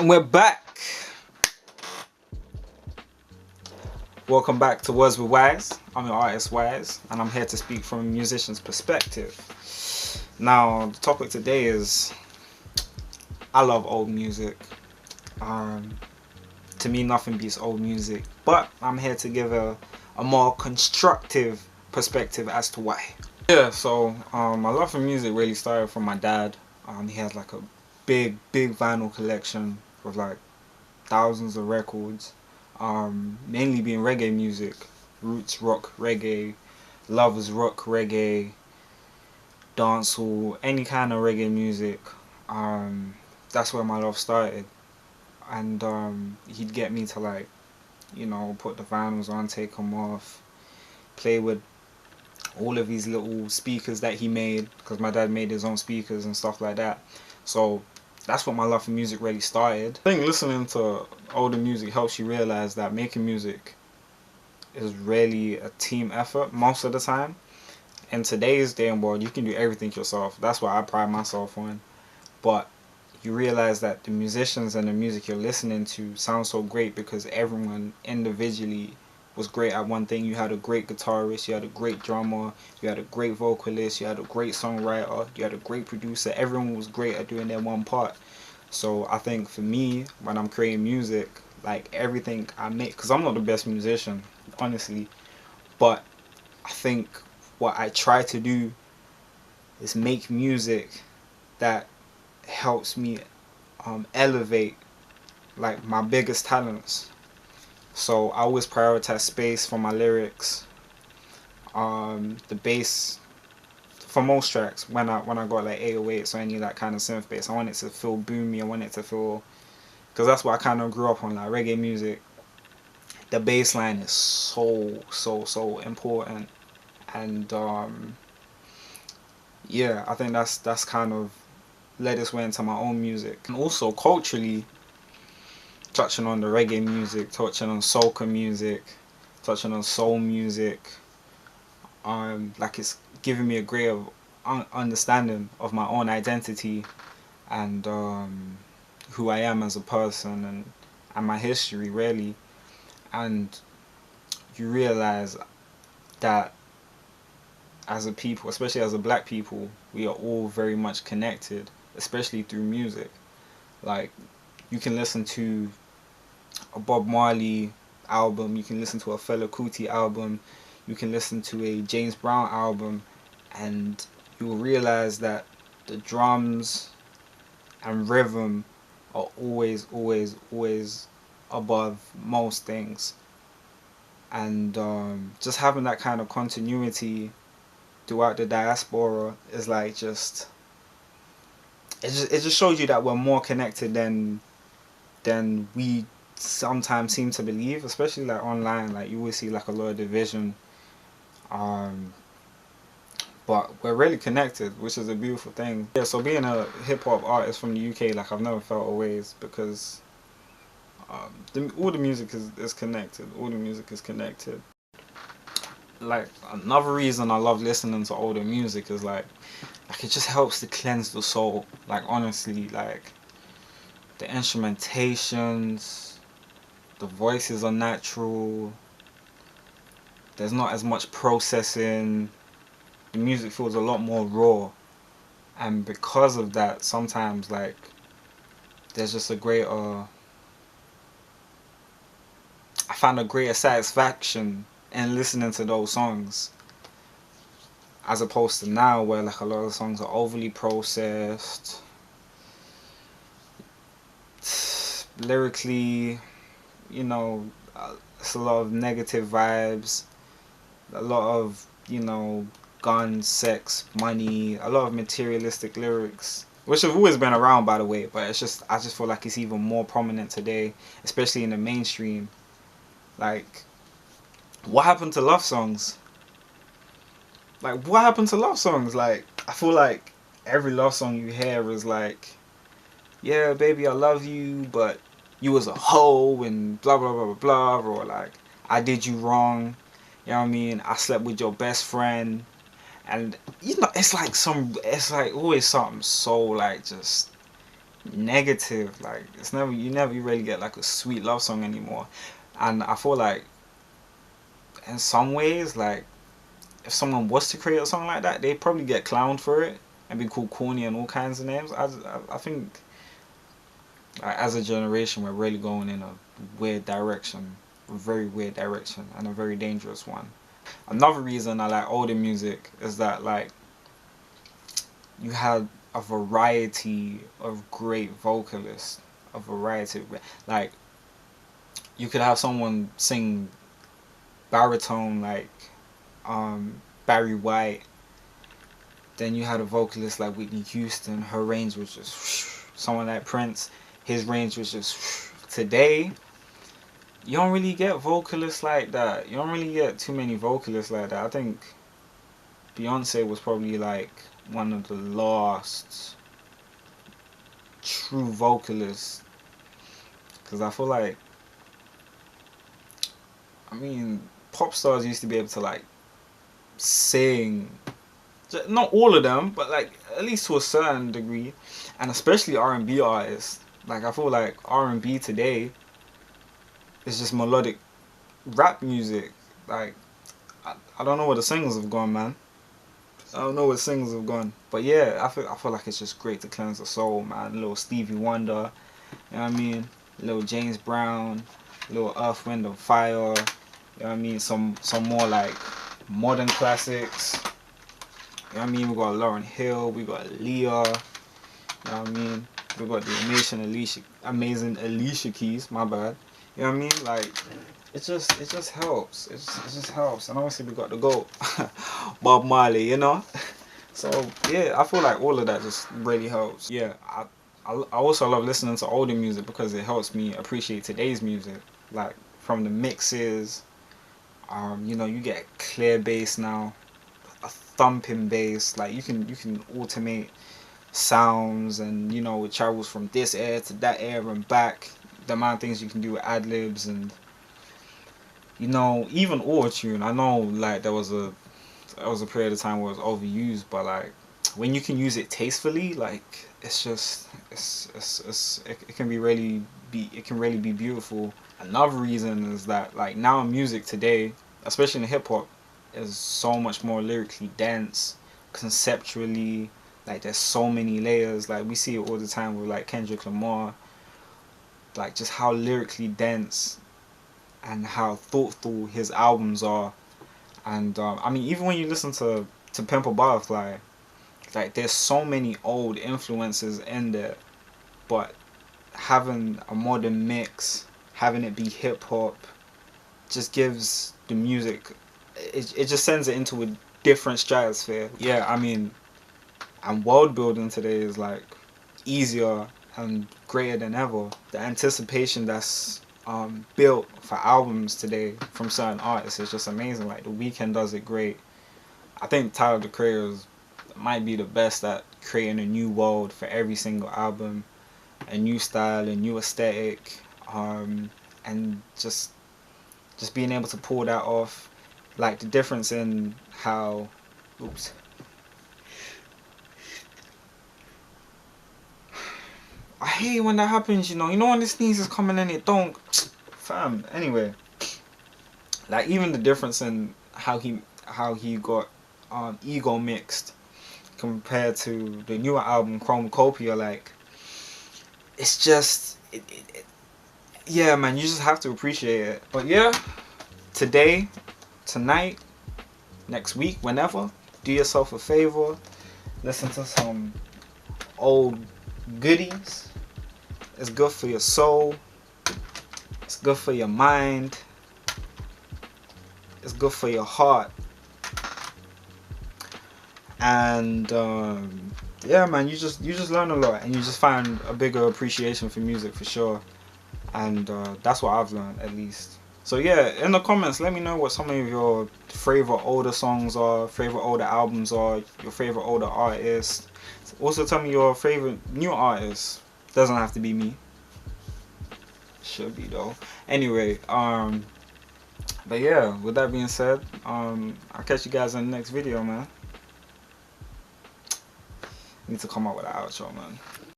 And we're back. Welcome back to Words with WYSE. I'm your artist WYSE, and I'm here to speak from a musician's perspective. Now, the topic today is I love old music. To me, nothing beats old music, but I'm here to give a more constructive perspective as to why. Yeah, so my love for music really started from my dad. He had like a big vinyl collection with like thousands of records, mainly being reggae music, roots rock reggae, lovers rock reggae, dancehall, any kind of reggae music. That's where my love started, and he'd get me to, like, you know, put the vinyls on, take them off, play with all of these little speakers that he made, because my dad made his own speakers and stuff like that. So that's what my love for music really started. I think listening to older music helps you realize that making music is really a team effort most of the time. In today's day and world, you can do everything yourself. That's what I pride myself on. But you realize that the musicians and the music you're listening to sound so great because everyone individually was great at one thing. You had a great guitarist, you had a great drummer, you had a great vocalist, you had a great songwriter, you had a great producer. Everyone was great at doing their one part. So I think for me, when I'm creating music, like everything I make, because I'm not the best musician, honestly, but I think what I try to do is make music that helps me elevate like my biggest talents. So I always prioritize space for my lyrics. The bass for most tracks, when I got like 808s or any that kind of synth bass, I want it to feel boomy. I want it to feel, because that's what I kind of grew up on, like reggae music. The bass line is so important, and yeah, I think that's kind of led its way into my own music. And also culturally, touching on the reggae music, touching on soca music, touching on soul music, like it's giving me a greater understanding of my own identity and who I am as a person, and my history really. And you realize that as a people, especially as a black people, we are all very much connected, especially through music. Like, you can listen to a Bob Marley album, you can listen to a Fela Kuti album, you can listen to a James Brown album, and you will realize that the drums and rhythm are always above most things. And just having that kind of continuity throughout the diaspora is like it just shows you that we're more connected than we sometimes seem to believe, especially like online. Like, you always see like a lot of division, but we're really connected, which is a beautiful thing. Yeah, so being a hip-hop artist from the UK, like, I've never felt a ways, because all the music is connected. All the music is connected. Like, another reason I love listening to older music is like it just helps to cleanse the soul. Like, honestly, like the instrumentations, the voices are natural, there's not as much processing, the music feels a lot more raw, and because of that, sometimes like there's just a greater, I find a greater satisfaction in listening to those songs, as opposed to now where like a lot of songs are overly processed lyrically. You know, it's a lot of negative vibes, a lot of, you know, guns, sex, money, a lot of materialistic lyrics, which have always been around, by the way, but I just feel like it's even more prominent today, especially in the mainstream. Like, what happened to love songs? Like, what happened to love songs? Like, I feel like every love song you hear is like, yeah, baby, I love you, but you was a hoe and blah blah blah blah blah, or like, I did you wrong, you know what I mean, I slept with your best friend. And, you know, it's like always something so, like, just negative. Like it's never, you never really get like a sweet love song anymore. And I feel like in some ways, like if someone was to create a song like that, they'd probably get clowned for it and be called corny and all kinds of names. I think like, as a generation, we're really going in a weird direction, a very weird direction, and a very dangerous one. Another reason I like older music is that like you had a variety of great vocalists, a variety of, like you could have someone sing baritone like Barry White. Then you had a vocalist like Whitney Houston. Her range was just someone like Prince. His range was just today. You don't really get vocalists like that. You don't really get too many vocalists like that. I think Beyonce was probably like one of the last true vocalists. Because I feel like, I mean, pop stars used to be able to like sing. Not all of them, but like at least to a certain degree. And especially R&B artists. Like I feel like R&B today is just melodic rap music. Like I don't know where the singers have gone, man. I don't know where singers have gone. But yeah, I feel like it's just great to cleanse the soul, man. A little Stevie Wonder, you know what I mean? A little James Brown, a little Earth, Wind and Fire, you know what I mean? Some more like modern classics. You know what I mean? We got Lauryn Hill, we got Leah, you know what I mean? We got the amazing Alicia Keys, my bad. You know what I mean? Like it just helps. It just helps. And obviously we got the GOAT, Bob Marley, you know? So yeah, I feel like all of that just really helps. Yeah, I also love listening to older music because it helps me appreciate today's music. Like from the mixes, you know, you get clear bass now, a thumping bass. Like you can automate sounds, and you know it travels from this air to that air and back. The amount of things you can do with ad libs, and you know even auto-tune. I know like there was a period of time where it was overused, but like when you can use it tastefully, like it's just it can really be beautiful. Another reason is that like now music today, especially in hip hop, is so much more lyrically dense, conceptually. Like there's so many layers. Like we see it all the time with like Kendrick Lamar. Like just how lyrically dense and how thoughtful his albums are. And I mean, even when you listen to Pimp a Butterfly, like there's so many old influences in there, but having a modern mix, having it be hip hop, just gives the music, it just sends it into a different stratosphere. Yeah, I mean, and world building today is like easier and greater than ever. The anticipation that's built for albums today from certain artists is just amazing. Like The Weeknd does it great. I think Tyler the Creator might be the best at creating a new world for every single album, a new style, a new aesthetic, and just being able to pull that off. Like the difference in how, oops. I hate when that happens, you know. You know when the sneeze is coming and it don't, fam. Anyway, like even the difference in how he got ego mixed compared to the newer album Chromacopia, like it's just yeah, man, you just have to appreciate it. But yeah, today, tonight, next week, whenever, do yourself a favor, listen to some old goodies. It's good for your soul, it's good for your mind, it's good for your heart. And yeah, man, you just learn a lot, and you just find a bigger appreciation for music for sure. And that's what I've learned, at least. So yeah, in the comments, let me know what some of your favorite older songs are, favorite older albums are, your favorite older artists. Also tell me your favorite new artists. Doesn't have to be me. Should be though. Anyway, but yeah, with that being said, I'll catch you guys in the next video, man. Need to come up with an outro, man.